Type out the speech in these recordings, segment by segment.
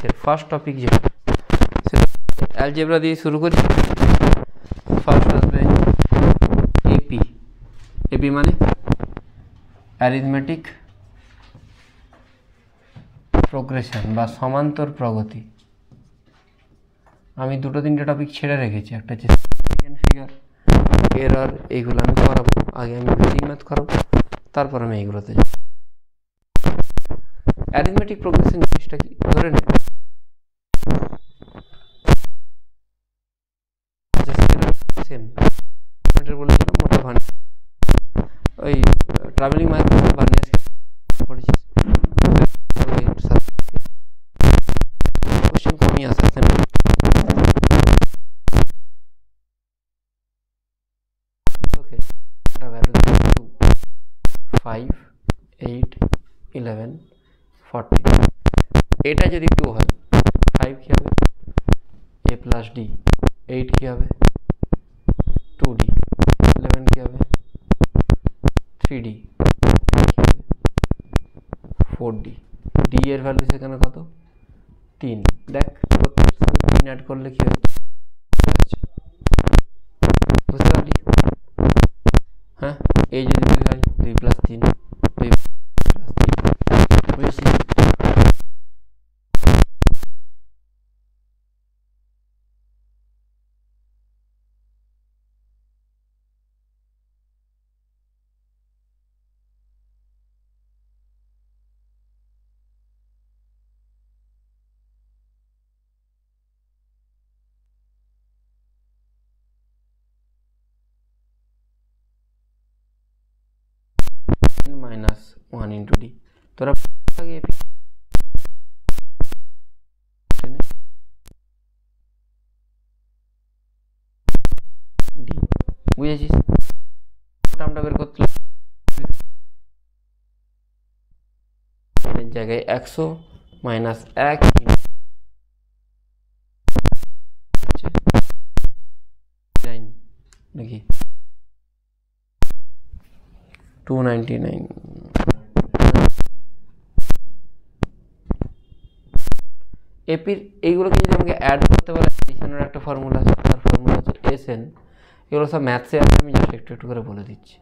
কিসের first topic যেটা algebra দিয়ে শুরু করি। ফার্স্ট আসবে এপি। এপি মানে অ্যারিথমেটিক প্রোগ্রেশন বা সমান্তর প্রগতি। আমি দুটো তিনটে টপিক ছেড়ে রেখেছি, একটা হচ্ছে সেকেন্ড ফিগার, এরর, এইগুলো আমি করাবো। আগে আমি বেসিক ম্যাথ করাবো, তারপর আমি এইগুলোতে যাব। অ্যারিথমেটিক প্রোগ্রেশন জিনিসটা কি ধরে নে সেম বলেছিলাম মোটা ভার্নিয়াস, ওই ট্রাভেলিং ম্যাথ ভার্নিয়াস পড়েছিস, কোশ্চেন কমই আসে। ওকে, একটা ভ্যালু 2, 5, 8, 11, 14। এটা যদি 2 হয় 5 কি হবে a প্লাস ডি, 8 কি হবে 2d, 11 কি হবে 3d, কি হবে 4d। d এর ভ্যালু সেখানে কত 3। দেখ প্রত্যেকের সাথে 3 অ্যাড করলে কি হচ্ছে, বুঝতে পারলি? হ্যাঁ, এই যদি 2 হয় 2 প্লাস 3, 2 প্লাস 3, বুঝেছি? Minus 1 into D. তোরা আগে ডি বুঝেছিস? টার্মটা বের করতে এর জায়গায় 100 মাইনাস 1 নাকি 299। এপির এইগুলোকে যদি আমাকে অ্যাড করতে বলে, এডিশনের একটা ফর্মুলা আছে, তার ফর্মুলা হচ্ছে এসএন। এগুলো সব ম্যাথসে আছে, আমি জাস্ট একটু একটু করে বলে দিচ্ছি।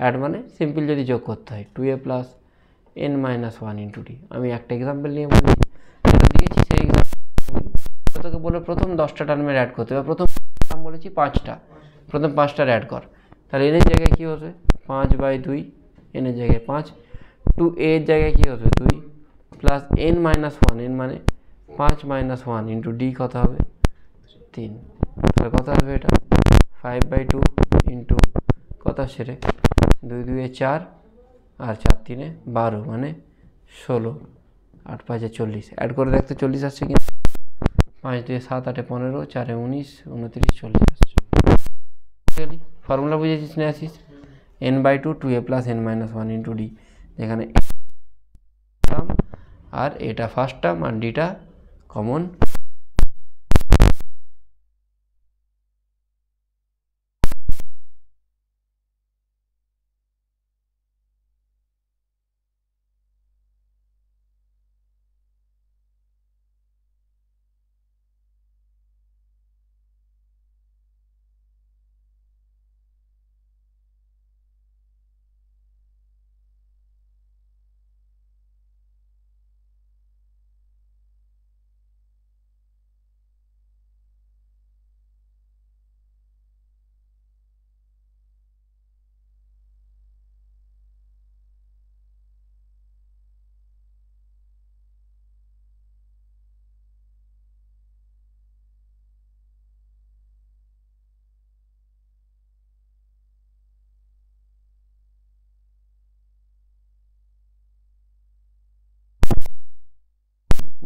অ্যাড মানে সিম্পল যদি যোগ করতে হয় 2a plus n minus 1 into D. আমি একটা এক্সাম্পল নিয়ে বলছি, যেটা দিয়েছি সেই এক্সাম্পল তোকে বলে প্রথম 10টা টার্মের অ্যাড করতে হবে। প্রথম টার্ম বলেছি 5টা, প্রথম 5টার অ্যাড কর। তাহলে এনের জায়গায় কী হবে 5/2, এনের জায়গায় 5, 2a এর জায়গায় কী হবে 2 প্লাস n মাইনাস 1, n মানে 5 মাইনাস 1 ইন্টু ডি কত হবে 3। তাহলে কত হবে এটা 5/2 ইন্টু কত আসছে রে 2 2 4 আর 4 3 12 মানে 16, 8 5 40। অ্যাড করে দেখতে 40 আসছে কি 5 2 7 8 15, 4 19 29 40 আসছে। ফর্মুলা বুঝেছিস না আসিস n/2 2a plus n minus 1 into D, যেখানে টার্ম আর এটা ফার্স্ট টার্ম আর ডিটা কমন।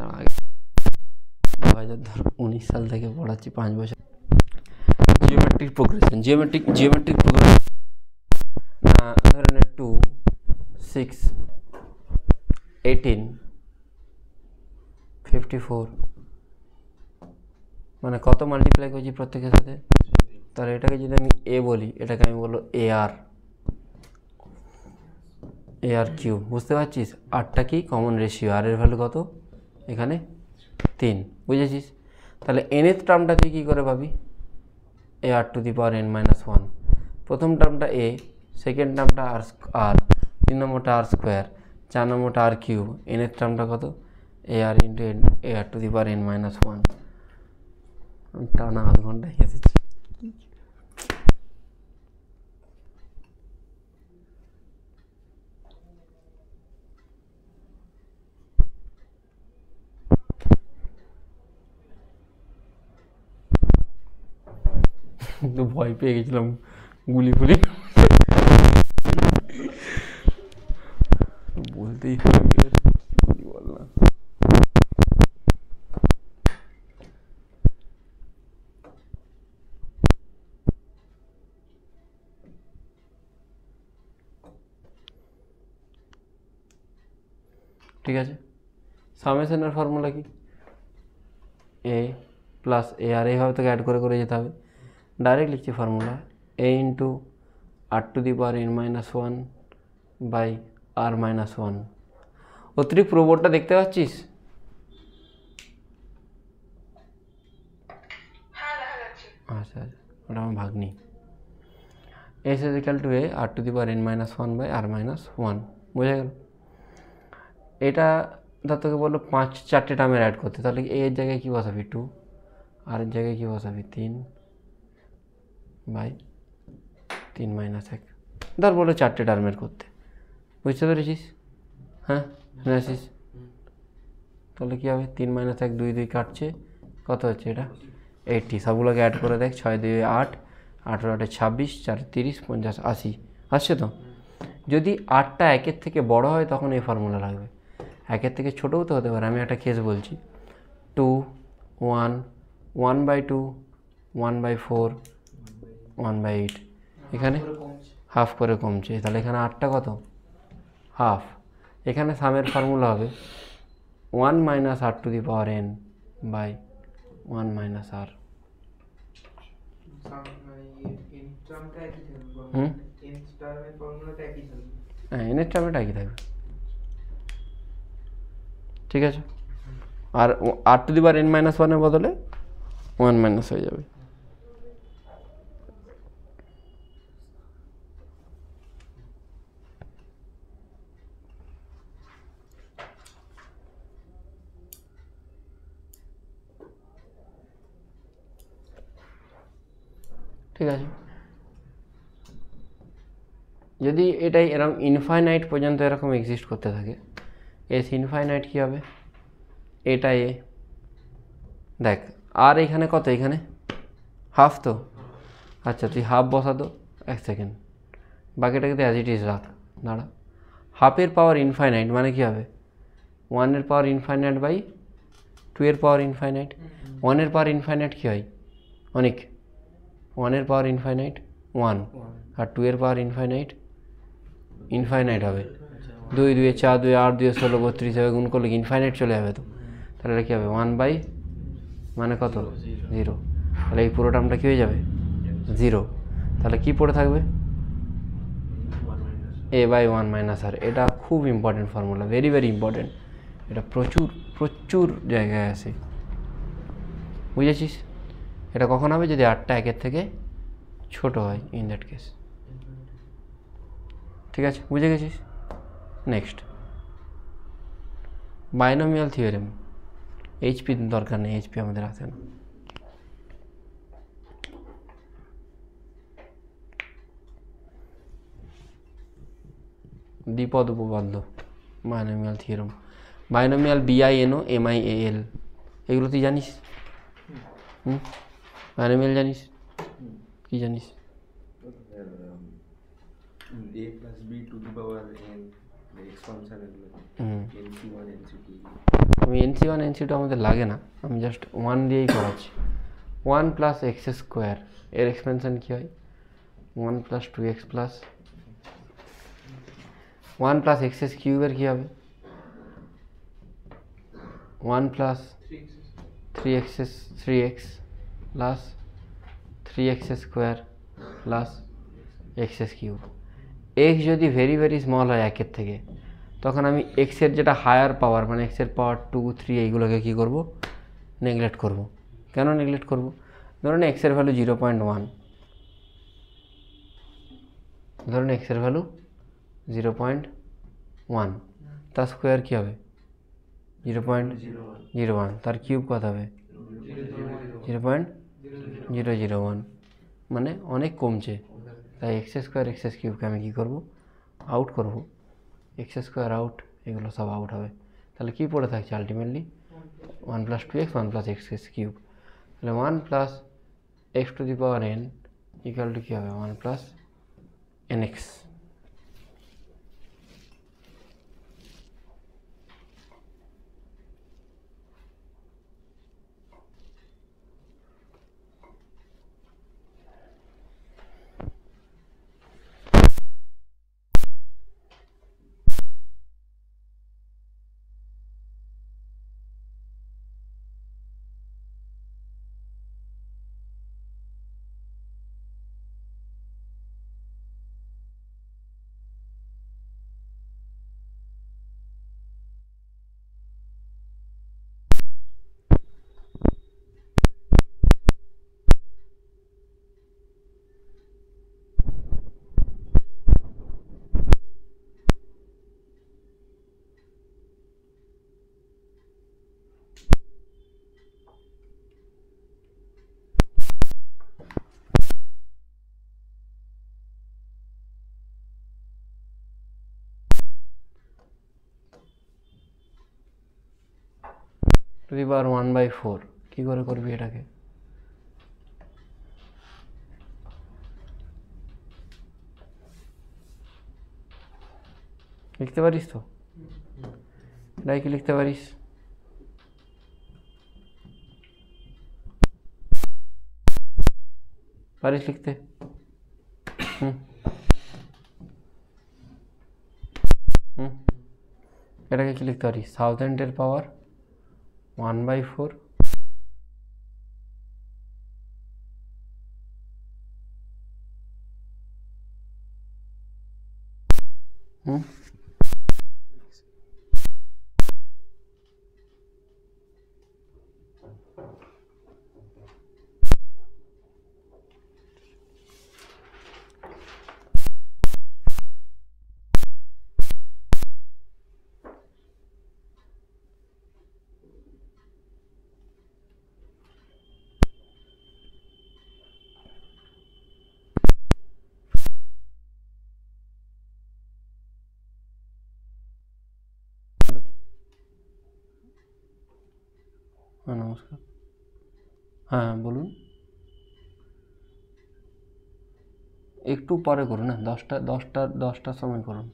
না 2019 সাল থেকে পড়াচ্ছি 5 বছর। জিওমেট্রিক প্রোগ্রেশন, জিওমেট্রিক প্রোগ্রেশন ধরেন 2 6 18 54 মানে কত মাল্টিপ্লাই করছি প্রত্যেকের সাথে। তাহলে এটাকে যদি আমি এ বলি, এটাকে আমি বলবো এআর কিউ। বুঝতে পারছিস? আরটা কি কমন রেশিও, আর এর ভ্যালু কত এখানে 3, বুঝেছিস? তাহলে nth টার্মটা তুই কী করে পাবি? A r to the power n minus 1, প্রথম টার্মটা এ, সেকেন্ড টার্মটা আর, 3 নম্বরটা আর স্কোয়ার, 4 নম্বরটা আর কিউব, nth টার্মটা কত? A r into a r to the power n minus 1। আমি টানা আধ ঘন্টায় এসেছি। তো ভয় পেয়ে গেছিলাম, গুলি ফুলি বলতেই হবে, বললাম। ঠিক আছে, সামেশনের ফর্মুলা কি? এ প্লাস এ, আর এইভাবে তোকে অ্যাড করে করে যেতে হবে। ডাইরেক্ট লিখছি formula, a into r to the power n minus 1 by r minus 1। অতিরিক্ত প্রবর্তটা দেখতে পাচ্ছিস? আচ্ছা আচ্ছা, ওটা আমার ভাগ্নি। S is equal to a r to the power n minus 1 by r minus 1, বোঝা গেল? এটা ধর তোকে বললো 4টে টার্মের অ্যাড করতে, তাহলে এ এর জায়গায় কী বসাবি? 2, আর এর জায়গায় কী বসাবি? 3 বাই 3 মাইনাস 1। ধর বলো 4টে টার্মের করতে, বুঝতে পেরেছিস? হ্যাঁ, শুনেছিস? তাহলে কী হবে? 3 মাইনাস 1, 2 2 কাটছে, কত হচ্ছে এটা? 80। সবগুলোকে অ্যাড করে দেখ, 6 2 8, 18 8 26, 4 30, 50 80 আসছে তো? যদি 8টা 1-এর থেকে বড় হয় তখন এই ফর্মুলা লাগবে, 1-এর থেকে ছোটোও তো হতে পারে। আমি একটা কেস বলছি, 2 1 1/2 1/4 1/8, এখানে হাফ করে কমছে, তাহলে এখানে 8টা কত? হাফ। এখানে সামের ফর্মুলা হবে 1 minus r to the power n by 1 minus r. হ্যাঁ, এনের টার্মটা একই থাকবে, ঠিক আছে? আর r to the power n minus 1-এর বদলে 1 মাইনাস হয়ে যাবে। ঠিক আছে, যদি এটাই এরকম ইনফাইনাইট পর্যন্ত এরকম এক্সিস্ট করতে থাকে, এস ইনফাইনাইট কী হবে? এটা এ, দেখ আর এখানে কত? এখানে হাফ তো, আচ্ছা তুই হাফ বসা তো, 1 সেকেন্ড, বাকিটাকে তো অ্যাজ ইট ইজ রাখ। দাঁড়া, হাফের পাওয়ার ইনফাইনাইট মানে কী হবে? 1-এর পাওয়ার ইনফাইনাইট বাই 2-এর পাওয়ার ইনফাইনাইট। 1-এর পাওয়ার ইনফাইনাইট কী হয়? অনেক। 1-এর পাওয়ার ইনফাইনাইট 1, আর 2-এর পাওয়ার ইনফাইনাইট ইনফাইনাইট হবে। 2 2 4 2 8 2 16 32 হবে, গুণ করলে ইনফাইনাইট চলে যাবে তো। তাহলে কী হবে? 1 বাই মানে কত? 0। তাহলে এই পুরো টার্মটা কী হয়ে যাবে? 0। তাহলে কি পড়ে থাকবে? এ বাই 1 মাইনাস আর। এটা খুব important formula, very very important. এটা প্রচুর প্রচুর জায়গায় আসে, বুঝেছিস? এটা কখন হবে? যদি 8টা 1-এর থেকে ছোট হয়, ইন দ্যাট কেস। ঠিক আছে, বুঝে গেছিস? Next, binomial theorem. এইচপি দরকার নেই, এইচপি আমাদের আসে না। দ্বিপদ উপপাদ্য, binomial theorem. Binomial BINO MIAL, এগুলো তুই জানিস? বাইনোমিয়াল জানিস? কি জানিস? a plus b to the power n, the expansion এগুলো, NC1 NC2। আমি NC1 NC2 আমাদের লাগে না, আমি জাস্ট 1 দিয়েই করাচ্ছি। 1 প্লাস এক্স স্কোয়ার, এর এক্সপেনশন কী হয়? 1 plus 2x plus 1 plus x কিউবের কী হবে? 1 plus 3x plus 3x square plus x cube. X যদি ভেরি ভেরি স্মল হয় 1-এর থেকে, তখন আমি এক্সের যেটা হায়ার পাওয়ার মানে এক্সের পাওয়ার 2 3 এইগুলোকে কী করবো? নেগলেক্ট করব। কেন নেগলেক্ট করব? ধরুন এক্সের ভ্যালু 0.1, ধরুন এক্সের ভ্যালু 0.1, তার স্কোয়ার কী হবে 0.01, তার কিউব কত হবে 0.001, মানে অনেক কমছে। তাই এক্স স্কোয়ার এক্স কিউবকে আমি কী করব, আউট করব। এক্স স্কোয়ার আউট, এগুলো সব আউট হবে। তাহলে কী পড়ে থাকছে আলটিমেটলি 1 + 2x 1 + x কিউব। তাহলে 1 + x to the power n equal to কী হবে 1 + nx। টু দি পাওয়ার 1/4 কী করে করবি এটাকে? লিখতে পারিস তো? এটাই কি লিখতে পারিস? পারিস লিখতে? এটাকে কি লিখতে পারিস? 1000-এর পাওয়ার 1/4 হ্যাঁ নমস্কার। হ্যাঁ বলুন। একটু পরে করুন, না 10টার সময় করুন।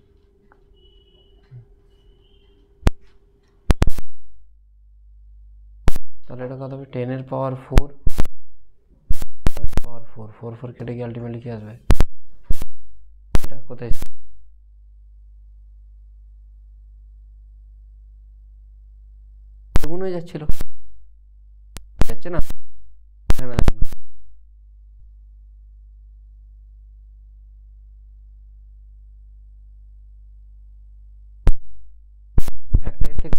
তাহলে এটা কত হবে 10-এর পাওয়ার 4 পাওয়ার 4 4 4 কেটে গিয়ে আলটিমেটলি কী আসবে? এটা কোথায় গুণ হয়ে যাচ্ছিল, যাচ্ছে না? না একটাই থেকে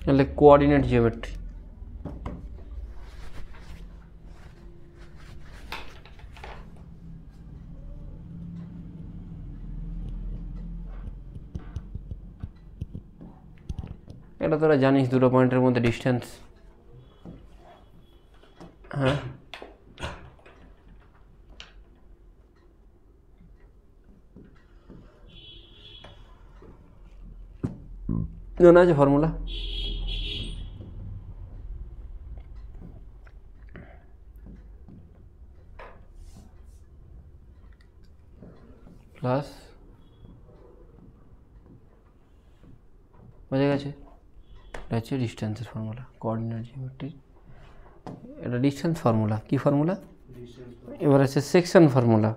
তাহলে কোঅর্ডিনেট জিওমেট্রি। এটা তোরা জানিস দুটো পয়েন্টের মধ্যে ডিস্টেন্স। হ্যাঁ জানা আছে ফর্মুলা? প্লাস বোঝা গেছে, এটা হচ্ছে ডিস্টেন্সের ফর্মুলা, কোঅর্ডিনেট জিওমেট্রি। এটা ডিস্টেন্স ফর্মুলা। কি ফর্মুলা? এবার আছে সেকশন ফর্মুলা।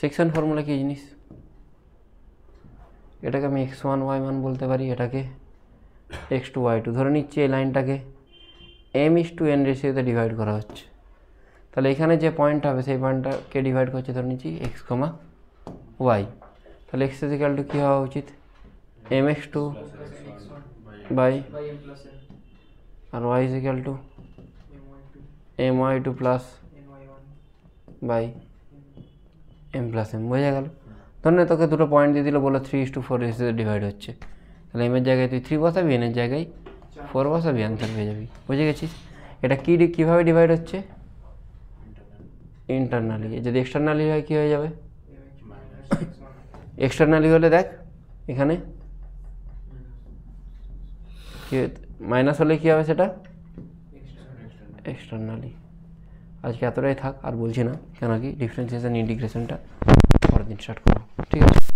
সেকশন ফর্মুলা কি জিনিস? এটাকে আমি x1 y1 বলতে পারি, এটাকে x2 y2। ধরে নিচ্ছি এই লাইনটাকে m/n রেশিওতে ডিভাইড করা হচ্ছে, তাহলে এখানে যে পয়েন্ট হবে সেই পয়েন্টটাকে ডিভাইড করছে ধরে নিচ্ছি x, y। তাহলে x = কী হওয়া উচিত? mx2 বাই, আর y = my2 plus by m plus m। বোঝা গেল? ধরে নে তোকে দুটো পয়েন্ট দিয়ে দিল, বলো 3:4 রেশিওতে ডিভাইড হচ্ছে, তাহলে m এর জায়গায় তুই 3 বসাবি, n এর জায়গায় 4 বসাবি, অ্যান্সার পেয়ে যাবি। বুঝে গেছিস? এটা কীভাবে ডিভাইড হচ্ছে? ইন্টারনালি। যদি এক্সটার্নালি হয় কী হয়ে যাবে? এক্সটার্নালি হলে দেখ এখানে কি মাইনাস হলে কী হবে সেটা? এক্সটার্নালি। আজকে এতটাই থাক, আর বলছি না, কেন কি ডিফারেন্সিয়েশন ইন্টিগ্রেশনটা পরের দিন স্টার্ট করবো। ঠিক আছে?